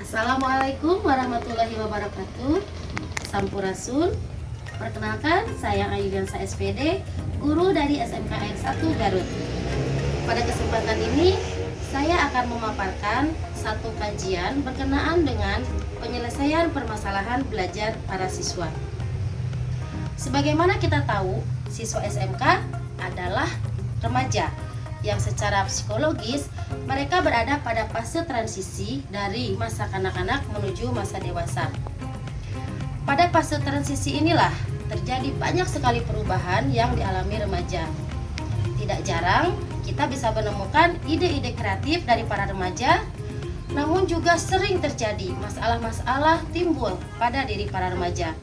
Assalamualaikum warahmatullahi wabarakatuh. Sampurasun. Perkenalkan, saya Ayudiansa SPD, guru dari SMK Air 1 Garut. Pada kesempatan ini, saya akan memaparkan satu kajian berkenaan dengan penyelesaian permasalahan belajar para siswa. Sebagaimana kita tahu, siswa SMK adalah remaja yang secara psikologis mereka berada pada fase transisi dari masa kanak-kanak menuju masa dewasa. Pada fase transisi inilah terjadi banyak sekali perubahan yang dialami remaja. Tidak jarang kita bisa menemukan ide-ide kreatif dari para remaja, namun juga sering terjadi masalah-masalah timbul pada diri para remaja.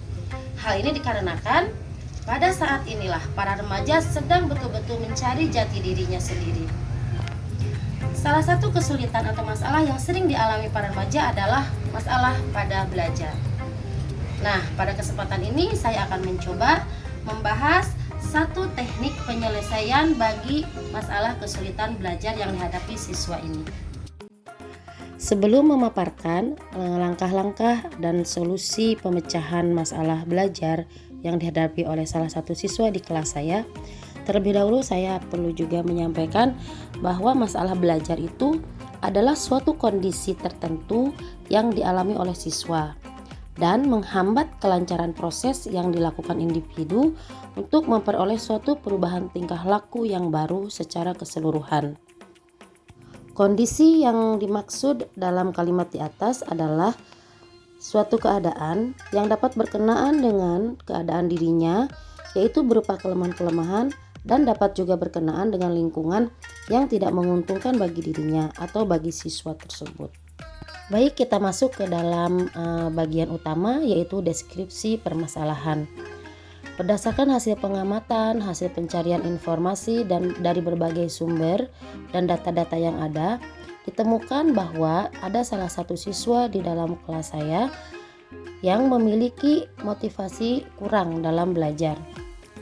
Hal ini dikarenakan pada saat inilah para remaja sedang betul-betul mencari jati dirinya sendiri. Salah satu kesulitan atau masalah yang sering dialami para remaja adalah masalah pada belajar. Nah, pada kesempatan ini saya akan mencoba membahas satu teknik penyelesaian bagi masalah kesulitan belajar yang dihadapi siswa ini. Sebelum memaparkan langkah-langkah dan solusi pemecahan masalah belajar yang dihadapi oleh salah satu siswa di kelas saya, terlebih dahulu saya perlu juga menyampaikan bahwa masalah belajar itu adalah suatu kondisi tertentu yang dialami oleh siswa dan menghambat kelancaran proses yang dilakukan individu untuk memperoleh suatu perubahan tingkah laku yang baru secara keseluruhan. Kondisi yang dimaksud dalam kalimat di atas adalah suatu keadaan yang dapat berkenaan dengan keadaan dirinya, yaitu berupa kelemahan-kelemahan, dan dapat juga berkenaan dengan lingkungan yang tidak menguntungkan bagi dirinya atau bagi siswa tersebut. Baik, kita masuk ke dalam bagian utama, yaitu deskripsi permasalahan. Berdasarkan hasil pengamatan, hasil pencarian informasi dan dari berbagai sumber dan data-data yang ada, ditemukan bahwa ada salah satu siswa di dalam kelas saya yang memiliki motivasi kurang dalam belajar.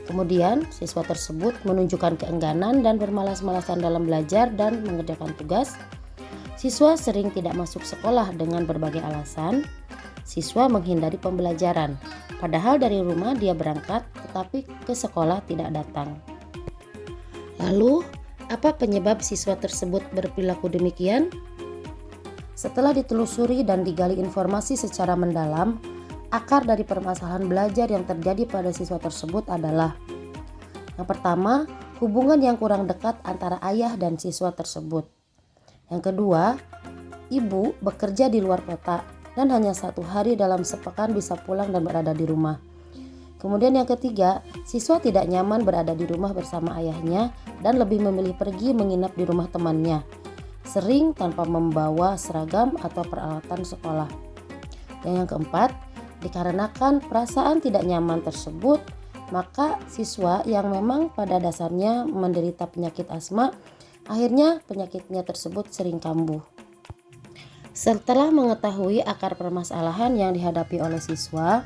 Kemudian, siswa tersebut menunjukkan keengganan dan bermalas-malasan dalam belajar dan mengerjakan tugas. Siswa sering tidak masuk sekolah dengan berbagai alasan. Siswa menghindari pembelajaran, padahal dari rumah dia berangkat tetapi ke sekolah tidak datang. Lalu, apa penyebab siswa tersebut berperilaku demikian? Setelah ditelusuri dan digali informasi secara mendalam, akar dari permasalahan belajar yang terjadi pada siswa tersebut adalah: yang pertama, hubungan yang kurang dekat antara ayah dan siswa tersebut. Yang kedua, ibu bekerja di luar kota dan hanya 1 hari dalam sepekan bisa pulang dan berada di rumah. Kemudian yang ketiga, siswa tidak nyaman berada di rumah bersama ayahnya dan lebih memilih pergi menginap di rumah temannya, sering tanpa membawa seragam atau peralatan sekolah. Dan yang keempat, dikarenakan perasaan tidak nyaman tersebut, maka siswa yang memang pada dasarnya menderita penyakit asma, akhirnya penyakitnya tersebut sering kambuh. Setelah mengetahui akar permasalahan yang dihadapi oleh siswa,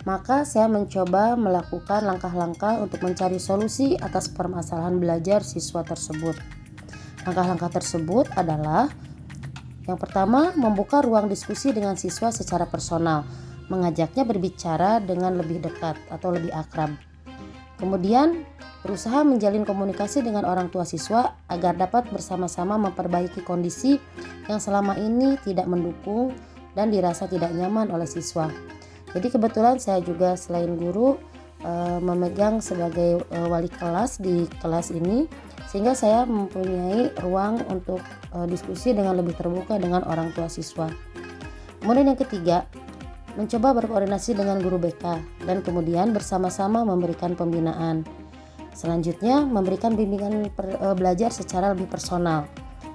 maka saya mencoba melakukan langkah-langkah untuk mencari solusi atas permasalahan belajar siswa tersebut. Langkah-langkah tersebut adalah: yang pertama, membuka ruang diskusi dengan siswa secara personal, mengajaknya berbicara dengan lebih dekat atau lebih akrab. Kemudian, berusaha menjalin komunikasi dengan orang tua siswa agar dapat bersama-sama memperbaiki kondisi yang selama ini tidak mendukung dan dirasa tidak nyaman oleh siswa. Jadi kebetulan saya juga selain guru memegang sebagai wali kelas di kelas ini, sehingga saya mempunyai ruang untuk diskusi dengan lebih terbuka dengan orang tua siswa. Kemudian yang ketiga, mencoba berkoordinasi dengan guru BK dan kemudian bersama-sama memberikan pembinaan. Selanjutnya, memberikan bimbingan belajar secara lebih personal,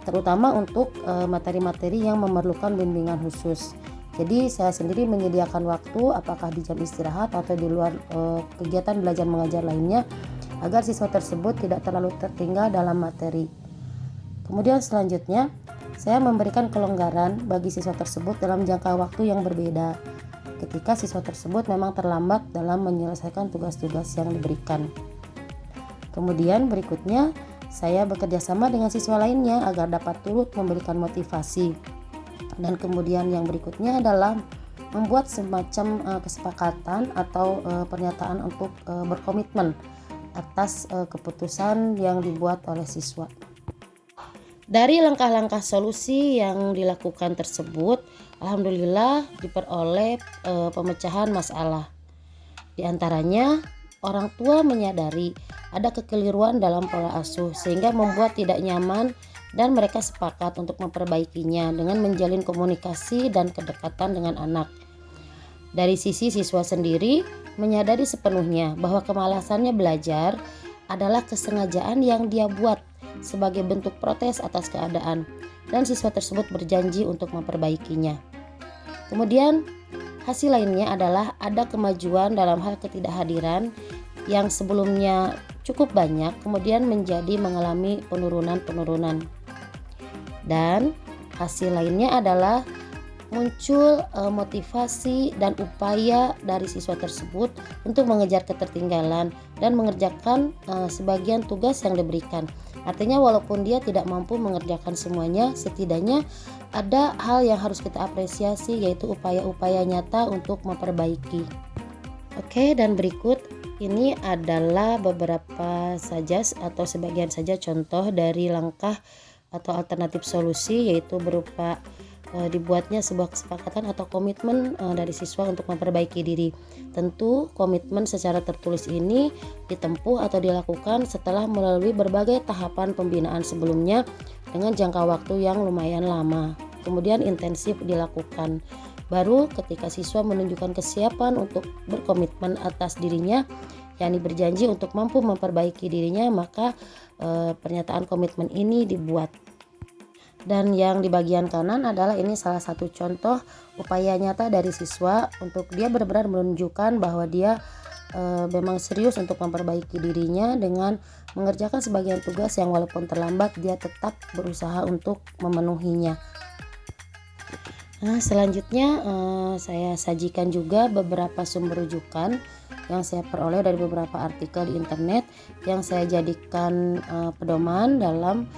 terutama untuk materi-materi yang memerlukan bimbingan khusus. Jadi saya sendiri menyediakan waktu, apakah di jam istirahat atau di luar kegiatan belajar mengajar lainnya, agar siswa tersebut tidak terlalu tertinggal dalam materi. Kemudian selanjutnya, saya memberikan kelonggaran bagi siswa tersebut dalam jangka waktu yang berbeda ketika siswa tersebut memang terlambat dalam menyelesaikan tugas-tugas yang diberikan. Kemudian berikutnya saya bekerja sama dengan siswa lainnya agar dapat turut memberikan motivasi. Dan kemudian yang berikutnya adalah membuat semacam kesepakatan atau pernyataan untuk berkomitmen atas keputusan yang dibuat oleh siswa. Dari langkah-langkah solusi yang dilakukan tersebut, alhamdulillah diperoleh pemecahan masalah. Di antaranya, orang tua menyadari ada kekeliruan dalam pola asuh sehingga membuat tidak nyaman, dan mereka sepakat untuk memperbaikinya dengan menjalin komunikasi dan kedekatan dengan anak. Dari sisi siswa sendiri, menyadari sepenuhnya bahwa kemalasannya belajar adalah kesengajaan yang dia buat sebagai bentuk protes atas keadaan, dan siswa tersebut berjanji untuk memperbaikinya. Kemudian, hasil lainnya adalah ada kemajuan dalam hal ketidakhadiran yang sebelumnya cukup banyak, kemudian menjadi mengalami penurunan. Dan hasil lainnya adalah muncul motivasi dan upaya dari siswa tersebut untuk mengejar ketertinggalan dan mengerjakan sebagian tugas yang diberikan. Artinya walaupun dia tidak mampu mengerjakan semuanya, setidaknya ada hal yang harus kita apresiasi, yaitu upaya-upaya nyata untuk memperbaiki. Oke, dan berikut ini adalah beberapa saja atau sebagian saja contoh dari langkah atau alternatif solusi, yaitu berupa dibuatnya sebuah kesepakatan atau komitmen dari siswa untuk memperbaiki diri. Tentu komitmen secara tertulis ini ditempuh atau dilakukan setelah melalui berbagai tahapan pembinaan sebelumnya dengan jangka waktu yang lumayan lama. Kemudian intensif dilakukan. Baru ketika siswa menunjukkan kesiapan untuk berkomitmen atas dirinya, yakni berjanji untuk mampu memperbaiki dirinya, maka pernyataan komitmen ini dibuat. Dan yang di bagian kanan adalah ini salah satu contoh upaya nyata dari siswa untuk dia benar-benar menunjukkan bahwa dia memang serius untuk memperbaiki dirinya dengan mengerjakan sebagian tugas yang walaupun terlambat dia tetap berusaha untuk memenuhinya. Nah, selanjutnya saya sajikan juga beberapa sumber rujukan yang saya peroleh dari beberapa artikel di internet yang saya jadikan pedoman dalam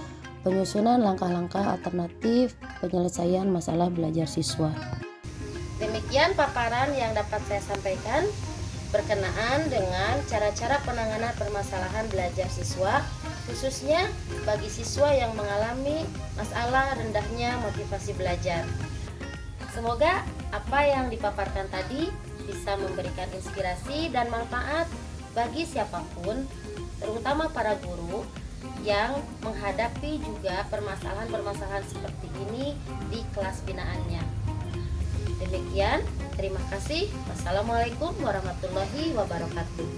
penyusunan langkah-langkah alternatif penyelesaian masalah belajar siswa. Demikian paparan yang dapat saya sampaikan berkenaan dengan cara-cara penanganan permasalahan belajar siswa, khususnya bagi siswa yang mengalami masalah rendahnya motivasi belajar. Semoga apa yang dipaparkan tadi bisa memberikan inspirasi dan manfaat bagi siapapun, terutama para guru yang menghadapi juga permasalahan-permasalahan seperti ini di kelas binaannya. Demikian, terima kasih. Wassalamualaikum warahmatullahi wabarakatuh.